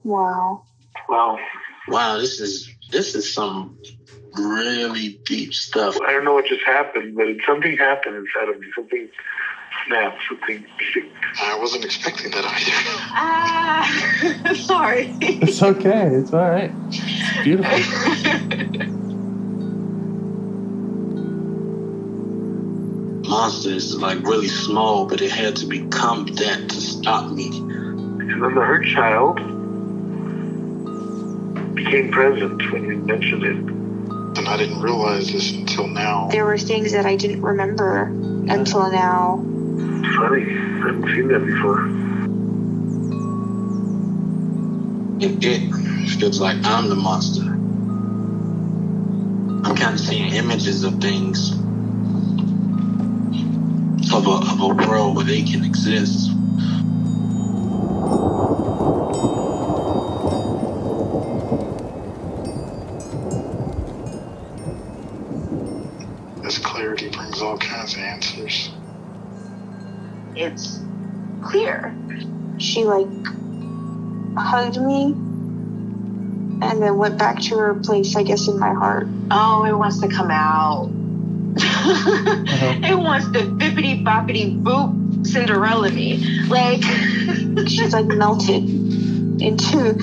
Wow. Wow. Wow, this is some really deep stuff. I don't know what just happened, but something happened inside of me. Something snapped. Something. I wasn't expecting that either. Sorry. It's okay. It's all right. It's beautiful. Monster is like really small, but it had to become that to stop me. And then the hurt child became present when you mentioned it. And I didn't realize this until now. There were things that I didn't remember until now. It's funny. I haven't seen that before. It feels like I'm the monster. I'm kind of seeing images of things, of a world where they can exist. This clarity brings all kinds of answers. It's clear. She hugged me and then went back to her place, I guess, in my heart. Oh, it wants to come out. It wants to bippity boppity boop Cinderella me. She's melted into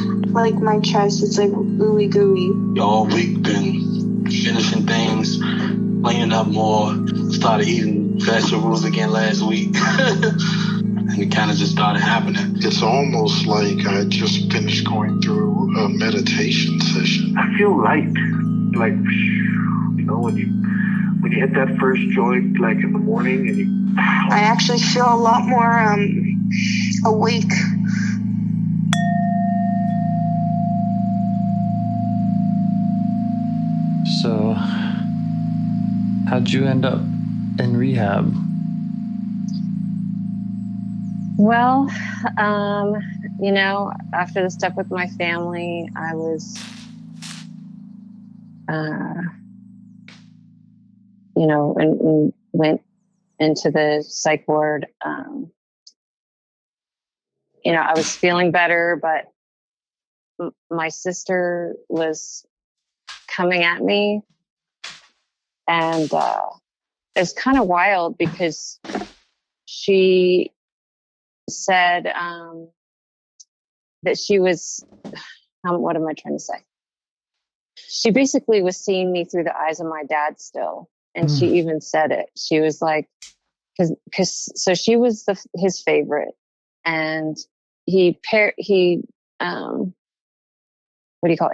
my chest. It's ooey gooey. All week been finishing things, cleaning up more, started eating vegetables again last week. And it kind of just started happening. It's almost like I just finished going through a meditation session. I feel light. When you hit that first joint, in the morning, and you... I actually feel a lot more awake. So, how'd you end up in rehab? Well, after the stuff with my family, I was, and went into the psych ward. I was feeling better, but my sister was coming at me, and it's kind of wild because she said that she was, what am I trying to say? She basically was seeing me through the eyes of my dad still. And she even said it. She was like, so she was his favorite. And he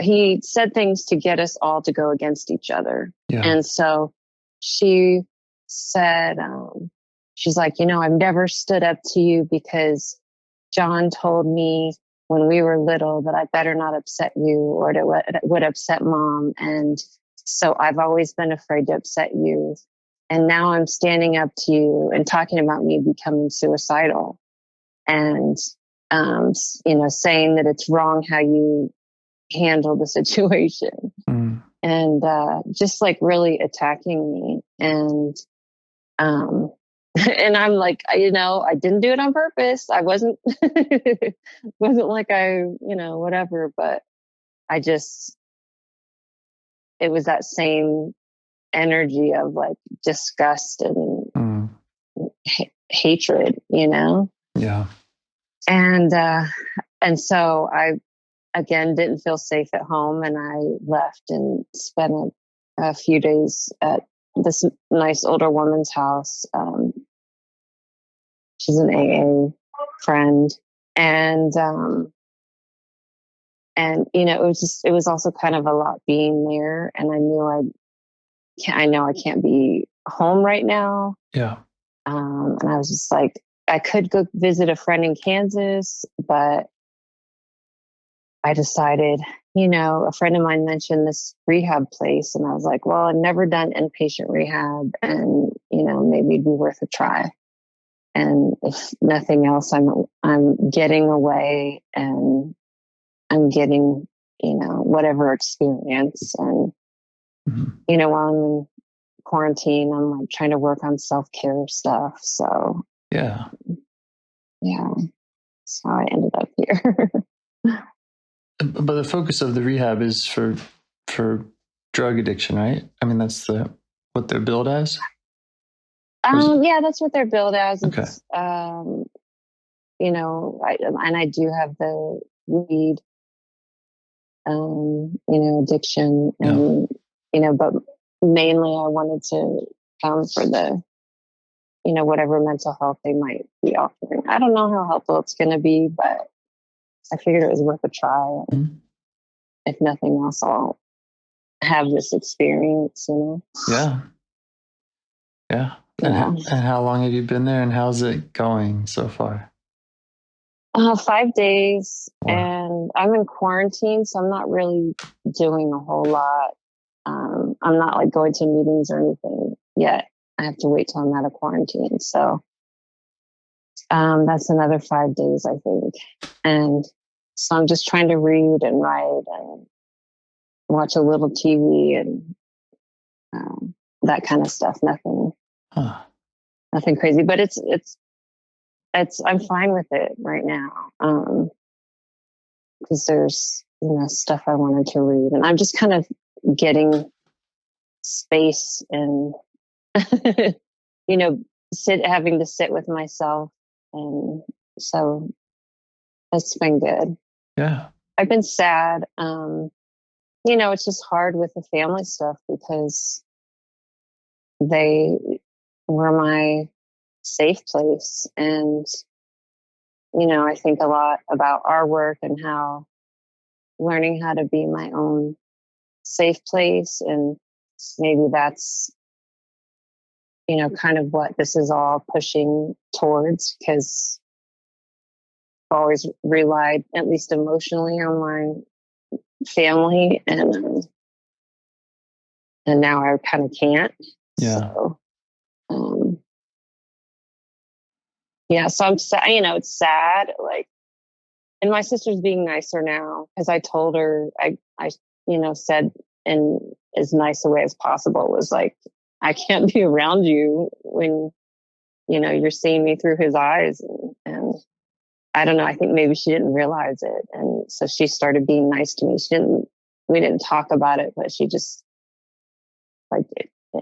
he said things to get us all to go against each other. Yeah. And so she said, she's like, I've never stood up to you because John told me when we were little that I better not upset you or it would upset Mom. And so I've always been afraid to upset you. And now I'm standing up to you and talking about me becoming suicidal and, saying that it's wrong how you handle the situation. And just really attacking me. And and I'm like, I didn't do it on purpose. I wasn't wasn't like I, whatever, but it was that same energy of disgust and hatred, Yeah. And so I again didn't feel safe at home, and I left and spent a few days at this nice older woman's house. She's an AA friend, and it was also kind of a lot being there, and I knew I know I can't be home right now. Yeah. And I was just like, I could go visit a friend in Kansas, but I decided, a friend of mine mentioned this rehab place, and I was like, well, I've never done inpatient rehab, and maybe it'd be worth a try. And if nothing else, I'm getting away, and I'm getting, whatever experience. And while I'm in quarantine, I'm trying to work on self-care stuff. So yeah, that's how I ended up here. But the focus of the rehab is for drug addiction, right? I mean, that's what they're billed as. Yeah, that's what they're billed as. Okay. It's, I do have the weed, addiction, and but mainly I wanted to come for the, whatever mental health they might be offering. I don't know how helpful it's going to be, but I figured it was worth a try. Mm-hmm. If nothing else, I'll have this experience. Yeah. And how long have you been there, and how's it going so far? 5 days. Wow. And I'm in quarantine, so I'm not really doing a whole lot. I'm not like going to meetings or anything yet. I have to wait till I'm out of quarantine. So that's another 5 days, I think. And so I'm just trying to read and write and watch a little TV and that kind of stuff. Nothing crazy, but it's I'm fine with it right now. Because there's stuff I wanted to read, and I'm just kind of getting space and having to sit with myself, and so it's been good. Yeah, I've been sad. It's just hard with the family stuff because they were my safe place, and I think a lot about our work and how learning how to be my own safe place, and maybe that's kind of what this is all pushing towards, because I've always relied, at least emotionally, on my family, and now I kind of can't. Yeah. So so I'm sad. It's sad, like, and my sister's being nicer now, because I told her, I said in as nice a way as possible, was like, I can't be around you when you're seeing me through his eyes, and I don't know, I think maybe she didn't realize it, and so she started being nice to me. We didn't talk about it, but she just, like,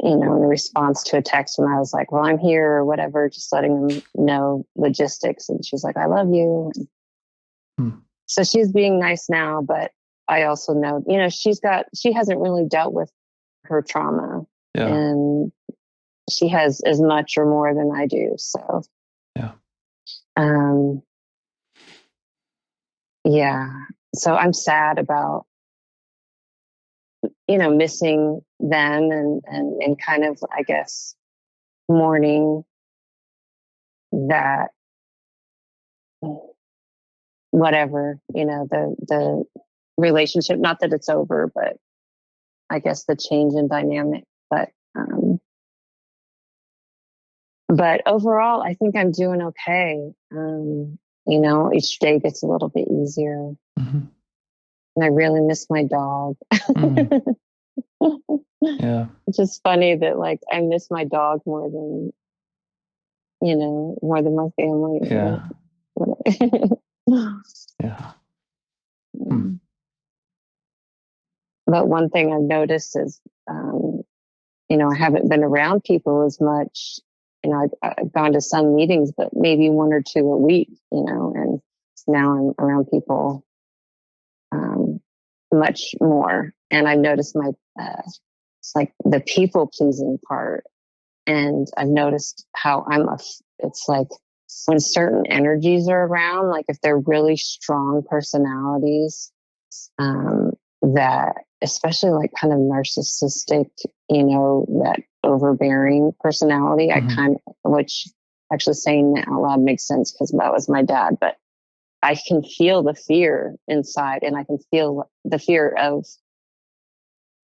in response to a text when I was like, well, I'm here or whatever, just letting them know logistics, and she's like, I love you. So she's being nice now, but I also know, she hasn't really dealt with her trauma, and she has as much or more than I do. So, so I'm sad about, missing them, and kind of, I guess, mourning that, whatever, the relationship, not that it's over, but I guess the change in dynamic. But overall, I think I'm doing okay. Each day gets a little bit easier. Mm-hmm. And I really miss my dog. Mm. Yeah. It's just funny that, like, I miss my dog more than my family. Yeah. Yeah. But one thing I've noticed is, I haven't been around people as much. I've gone to some meetings, but maybe one or two a week, and now I'm around people much more. And I've noticed it's like the people pleasing part. And I've noticed how it's like when certain energies are around, like if they're really strong personalities, that especially like kind of narcissistic, that overbearing personality, which actually saying that out loud makes sense because that was my dad, but I can feel the fear inside, and I can feel the fear of,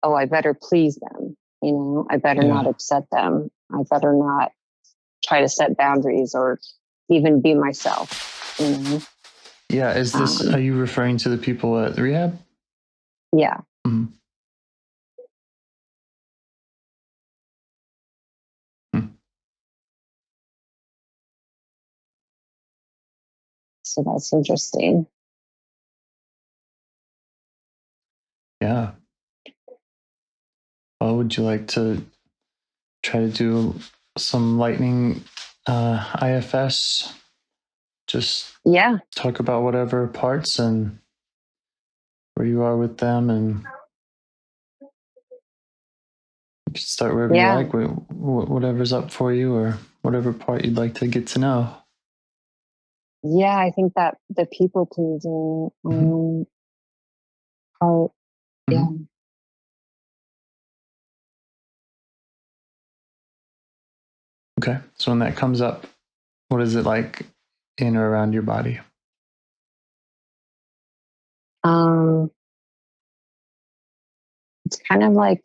oh, I better please them. I better not upset them. I better not try to set boundaries or even be myself. Yeah. Is this, are you referring to the people at the rehab? Yeah. Mm-hmm. So that's interesting. Yeah. Well, would you like to try to do some lightning IFS? Just Yeah. talk about whatever parts and where you are with them, and you can start wherever you Yeah. like, whatever's up for you, or whatever part you'd like to get to know. Yeah, I think that the people pleasing part, yeah. Mm-hmm. Okay. So when that comes up, what is it like in or around your body? It's kind of like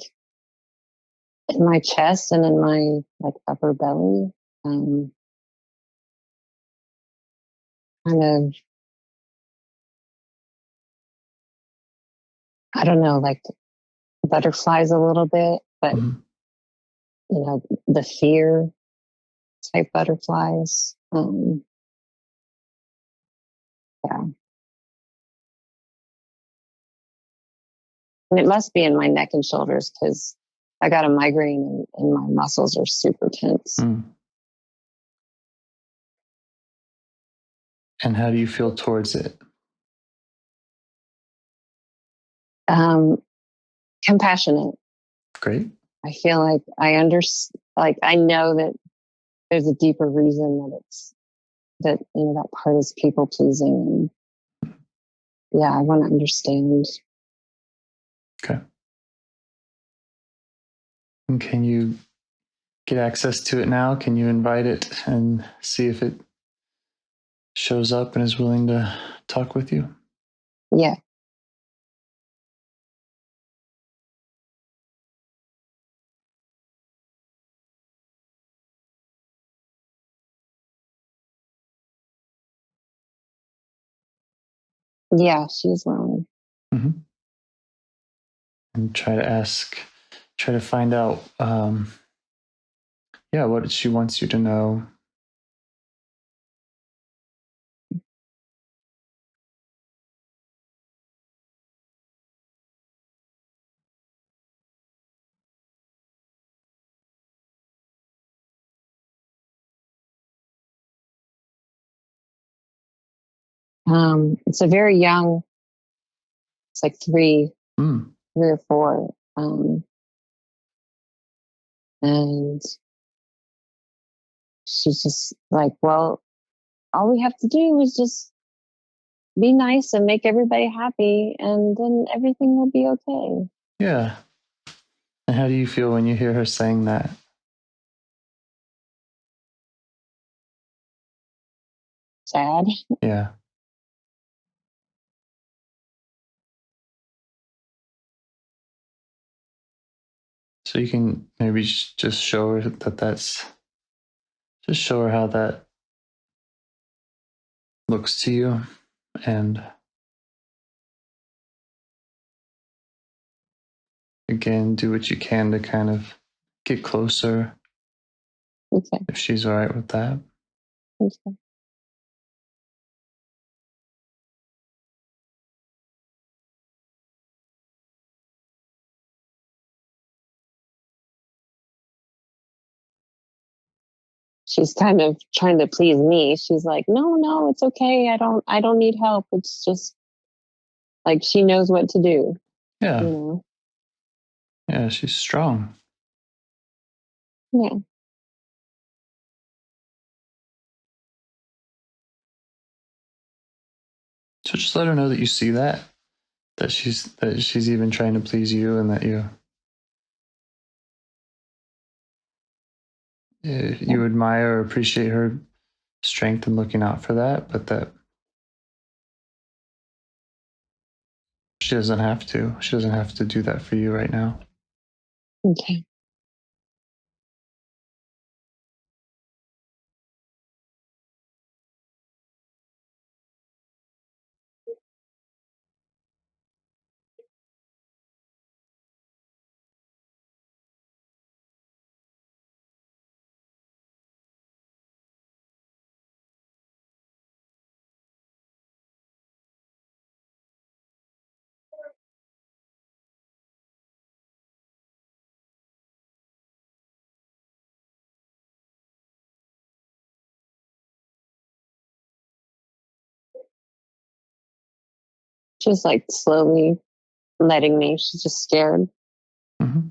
in my chest and in my like upper belly. Kind of, I don't know, like butterflies a little bit, but Mm-hmm. the fear type butterflies. Yeah. And it must be in my neck and shoulders because I got a migraine and my muscles are super tense. Mm. And how do you feel towards it? Compassionate. Great. I feel like I know that there's a deeper reason that it's that that part is people pleasing, and yeah, I want to understand. Okay. And can you get access to it now? Can you invite it and see if it shows up and is willing to talk with you? Yeah. Yeah, she's willing. Mm-hmm. And try to find out, what she wants you to know. It's a very young. It's like Mm. 3 or 4, and she's just like, well, all we have to do is just be nice and make everybody happy, and then everything will be okay. Yeah. And how do you feel when you hear her saying that? Sad. Yeah. So you can maybe just show her just show her how that looks to you, and again, do what you can to kind of get closer Okay. if she's all right with that. Okay. She's kind of trying to please me. She's like, no, it's okay. I don't need help. It's just like she knows what to do. Yeah. You know? Yeah, she's strong. Yeah. So just let her know that you see that she's even trying to please you, and that you admire or appreciate her strength in looking out for that, but that she doesn't have to. She doesn't have to do that for you right now. Okay. She's like slowly letting me. She's just scared. Mm-hmm.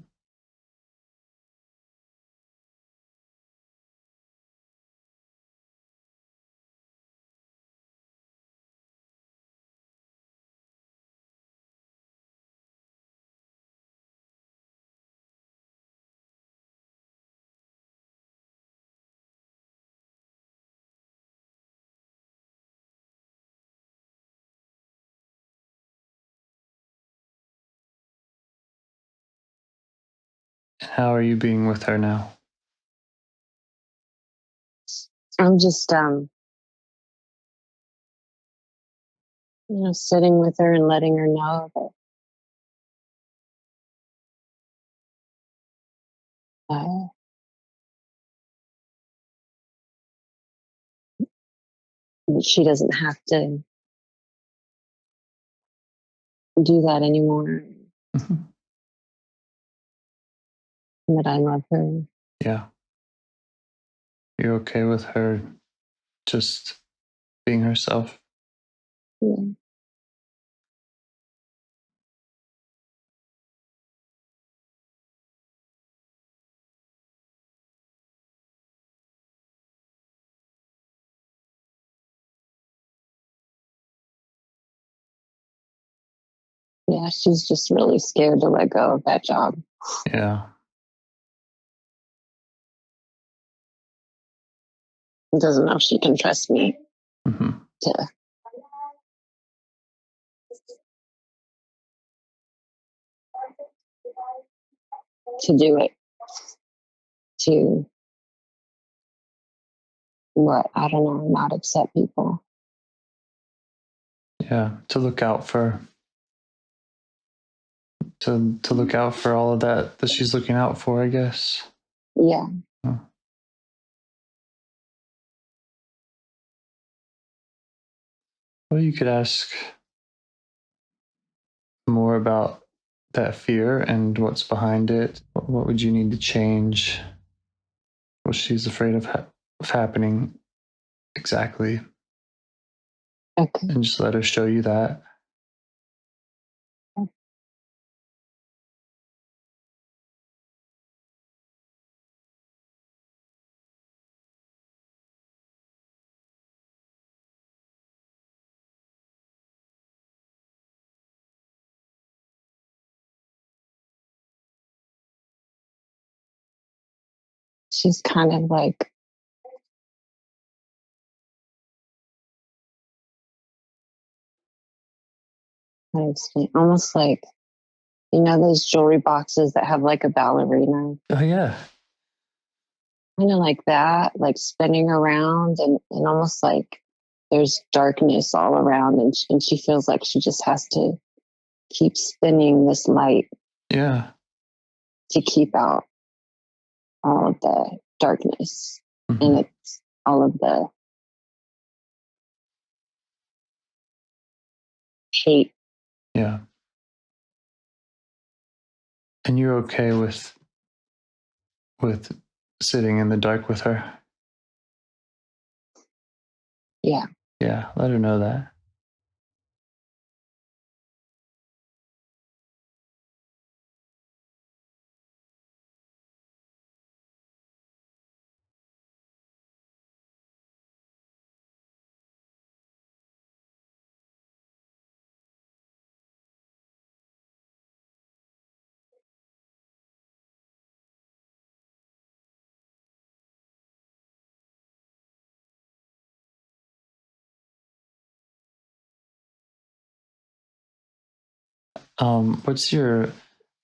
How are you being with her now? I'm just, sitting with her and letting her know that she doesn't have to do that anymore. Mm-hmm. And that I love her. Yeah. You're okay with her just being herself? Yeah. Yeah, she's just really scared to let go of that job. Yeah. Doesn't know if she can trust me Mm-hmm. to do it. To what? I don't know, not upset people. Yeah. To look out for all of that she's looking out for, I guess. Yeah. Oh. Well, you could ask more about that fear and what's behind it. What would you need to change? What she's afraid of happening exactly, Okay. and just let her show you that. She's kind of like, how to explain, almost like, those jewelry boxes that have like a ballerina, Oh yeah. kind of like that, like spinning around and almost like there's darkness all around and she feels like she just has to keep spinning this light Yeah. to keep out all of the darkness Mm-hmm. and it's all of the hate. Yeah. And you're okay with sitting in the dark with her? Yeah. Yeah, let her know that.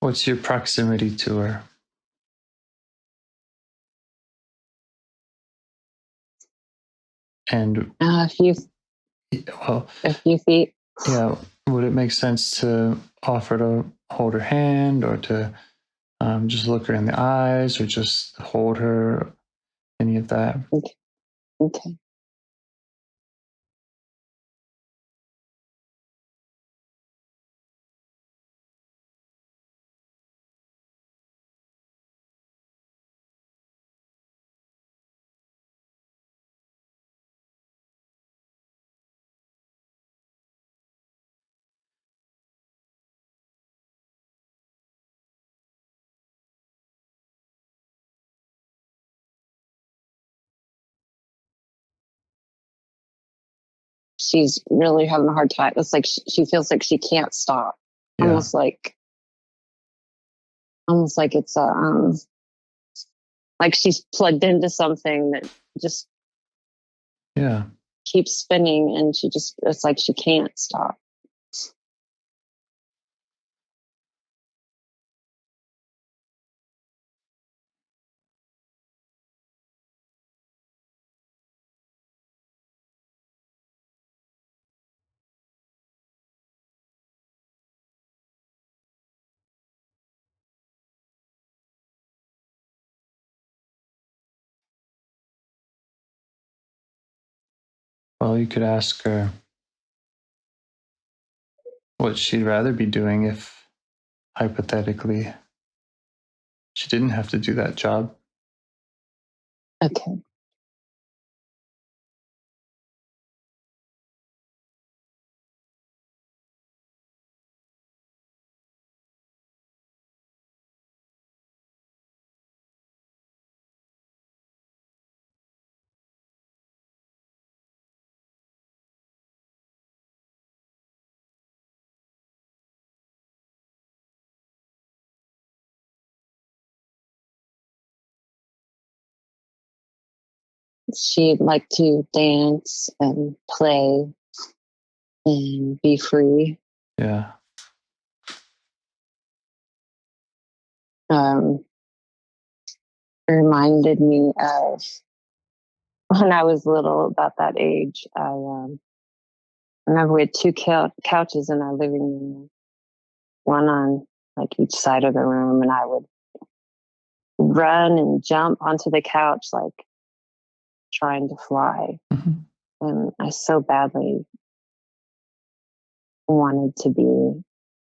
What's your proximity to her? And well, a few feet. yeah, would it make sense to offer to hold her hand, or to just look her in the eyes, or just hold her? Any of that? Okay. she's really having a hard time. It's like she feels like she can't stop. Yeah. Almost like it's like she's plugged into something that just keeps spinning, and it's like she can't stop. Well, you could ask her what she'd rather be doing if, hypothetically, she didn't have to do that job. Okay. She'd like to dance and play and be free. Yeah. It reminded me of when I was little, about that age. I remember we had two couches in our living room, one on like each side of the room, and I would run and jump onto the couch like trying to fly. Mm-hmm. And I so badly wanted to be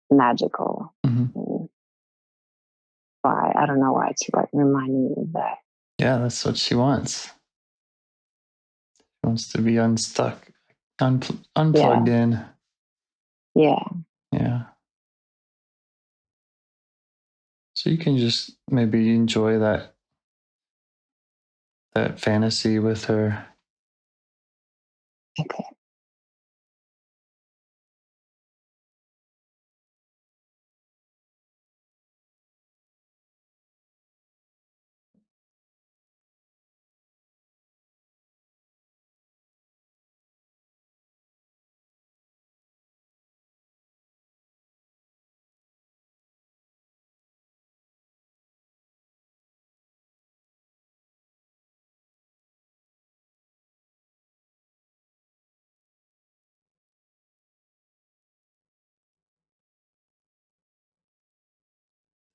magical. Mm-hmm. And fly. I don't know why it's reminding me of that. Yeah, that's what she wants. She wants to be unstuck, unplugged in. Yeah. Yeah. So you can just maybe enjoy that fantasy with her. Okay.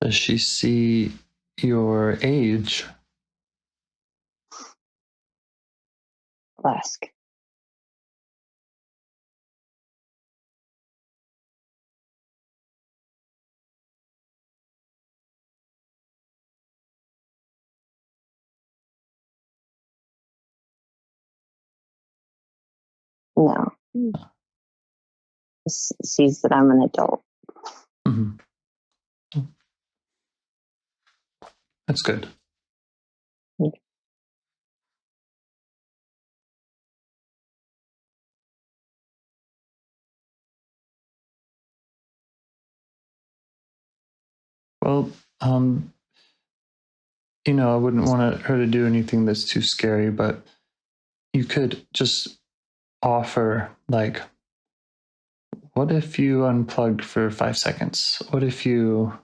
Does she see your age? Ask. No. Sees that I'm an adult. Mm-hmm. That's good. Okay. Well, I wouldn't want her to do anything that's too scary, but you could just offer, like, what if you unplugged for 5 seconds? What if you,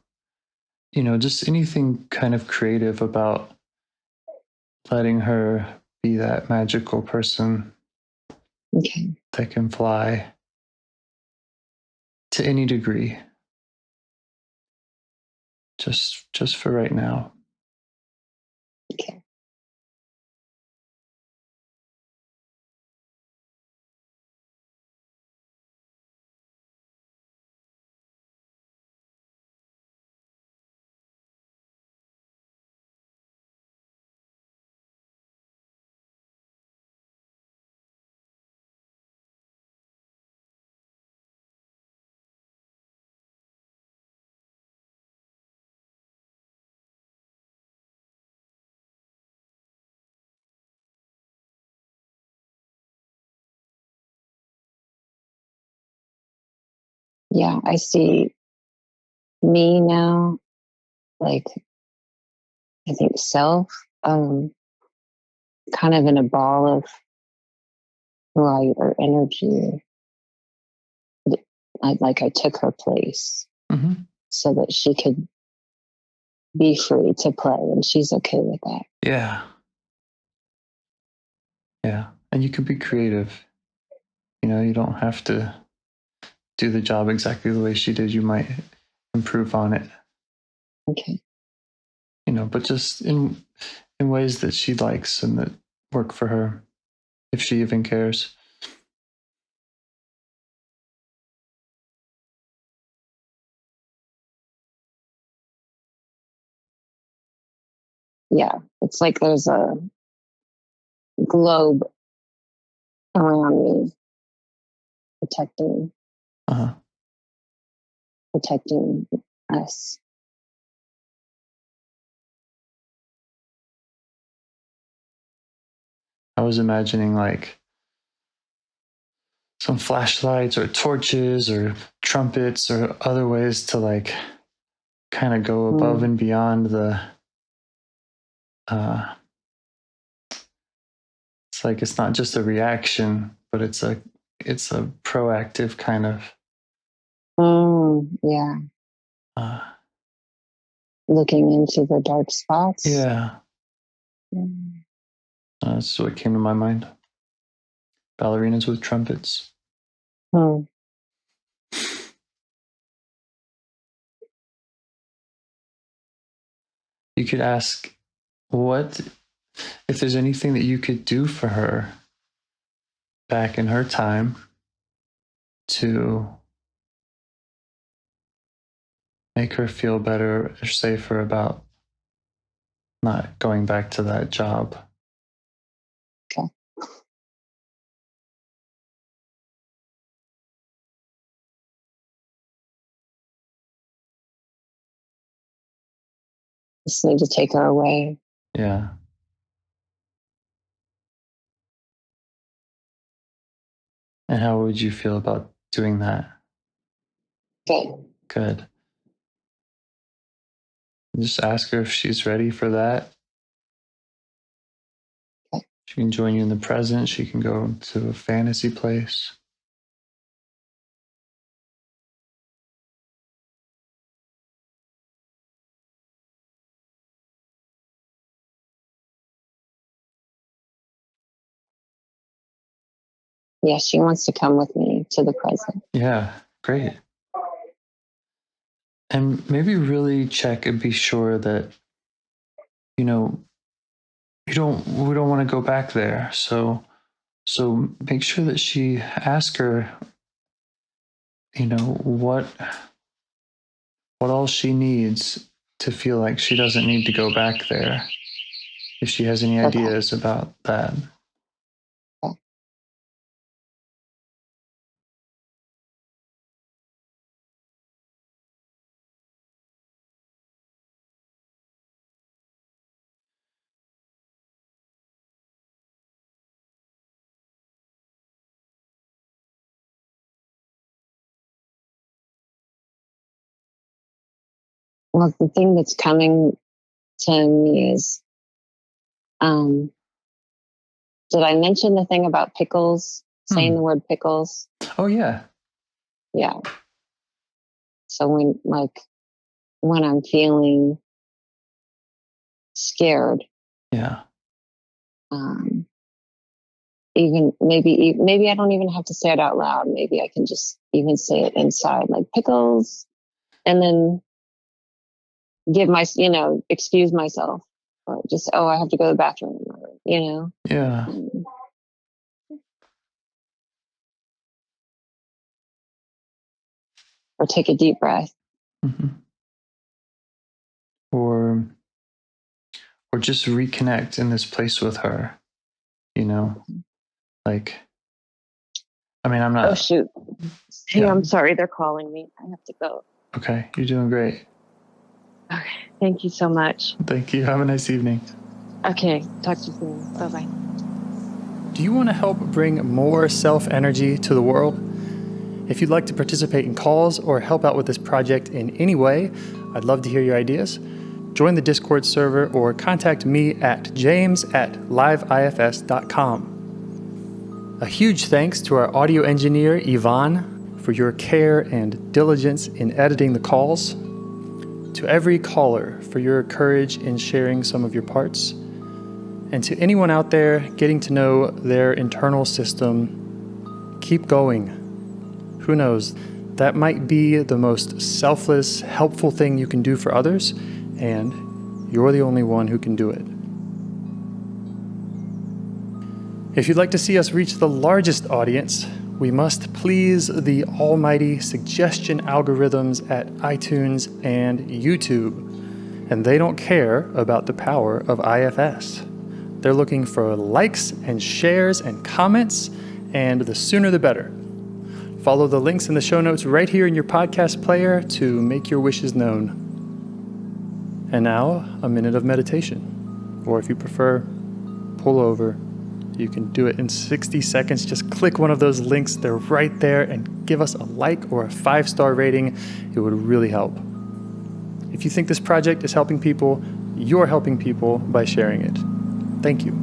just anything kind of creative about letting her be that magical person Okay. that can fly to any degree. Just for right now. Okay. Yeah, I see me now, like, I think self, kind of in a ball of light or energy. I took her place so that she could be free to play, and she's okay with that. Yeah. Yeah. And you can be creative. You know, you don't have to do the job exactly the way she did. You might improve on it. Okay. You know, but just in ways that she likes and that work for her, if she even cares. Yeah, it's like there's a globe around me protecting protecting us. I was imagining like some flashlights or torches or trumpets or other ways to like kind of go above and beyond the it's like it's not just a reaction, but it's a proactive kind of Yeah. Looking into the dark spots. Yeah. That's what came to my mind. Ballerinas with trumpets. You could ask what if there's anything that you could do for her back in her time to make her feel better or safer about not going back to that job. Okay. Just need to take her away. Yeah. And how would you feel about doing that? Good. Just ask her if she's ready for that. Okay. She can join you in the present. She can go to a fantasy place. Yeah, she wants to come with me to the present. Yeah, great. And maybe really check and be sure that, you know, we don't want to go back there. So make sure that she ask her, you know, what all she needs to feel like she doesn't need to go back there. If she has any ideas about that. Okay. Well, the thing that's coming to me is, did I mention the thing about pickles? Saying the word pickles? Oh yeah. Yeah. So when I'm feeling scared, yeah, even maybe I don't even have to say it out loud. Maybe I can just even say it inside, like pickles, and then excuse myself, or just, I have to go to the bathroom, or, yeah, or take a deep breath. or just reconnect in this place with her, you know, like, I mean, I'm not. Oh shoot! Hey, I'm sorry, they're calling me. I have to go. Okay, you're doing great. Okay, thank you so much. Thank you. Have a nice evening. Okay, talk to you soon. Bye-bye. Do you want to help bring more self-energy to the world? If you'd like to participate in calls or help out with this project in any way, I'd love to hear your ideas. Join the Discord server or contact me at james@liveifs.com. A huge thanks to our audio engineer, Yvonne, for your care and diligence in editing the calls. To every caller for your courage in sharing some of your parts. And to anyone out there getting to know their internal system, keep going. Who knows? That might be the most selfless, helpful thing you can do for others, and you're the only one who can do it. If you'd like to see us reach the largest audience, we must please the almighty suggestion algorithms at iTunes and YouTube, and they don't care about the power of IFS. They're looking for likes and shares and comments, and the sooner the better. Follow the links in the show notes right here in your podcast player to make your wishes known. And now, a minute of meditation. Or if you prefer, pull over. You can do it in 60 seconds. Just click one of those links. They're right there, and give us a like or a 5-star rating. It would really help. If you think this project is helping people, you're helping people by sharing it. Thank you.